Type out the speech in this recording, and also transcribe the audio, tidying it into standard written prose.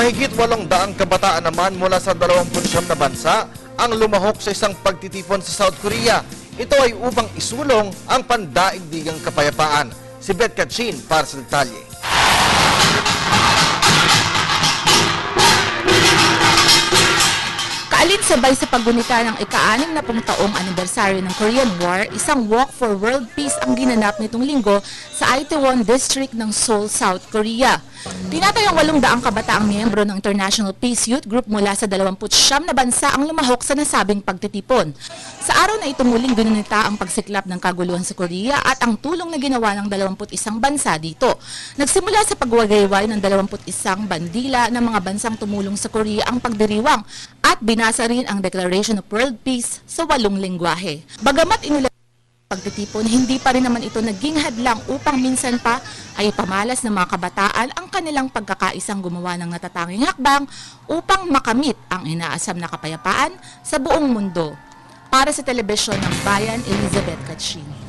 Mahigit 800 kabataan naman mula sa 29 na bansa ang lumahok sa isang pagtitipon sa South Korea. Ito ay upang isulong ang pandaigdigang kapayapaan. Si Beth Kachin para sa detalye. Kaalin-sabay sa paggunita ng ika-60 na taong anibersaryo ng Korean War, isang Walk for World Peace ang ginanap nitong linggo sa Itaewon District ng Seoul, South Korea. Tinatayang 800 kabataang miyembro ng International Peace Youth Group mula sa 29 na bansa ang lumahok sa nasabing pagtitipon. Sa araw na ito muling ginunita ang pagsiklap ng kaguluhan sa Korea at ang tulong na ginawa ng 21 bansa dito. Nagsimula sa pagwagayway ng 21 bandila ng mga bansang tumulong sa Korea ang pagdiriwang at binasa rin ang Declaration of World Peace sa 8 lengguwahe. Bagamat pagtitipon, hindi pa rin naman ito naging hadlang upang minsan pa ay pamalas ng mga kabataan ang kanilang pagkakaisang gumawa ng natatanging hakbang upang makamit ang inaasam na kapayapaan sa buong mundo. Para sa telebisyon ng Bayan, Elizabeth Kachin.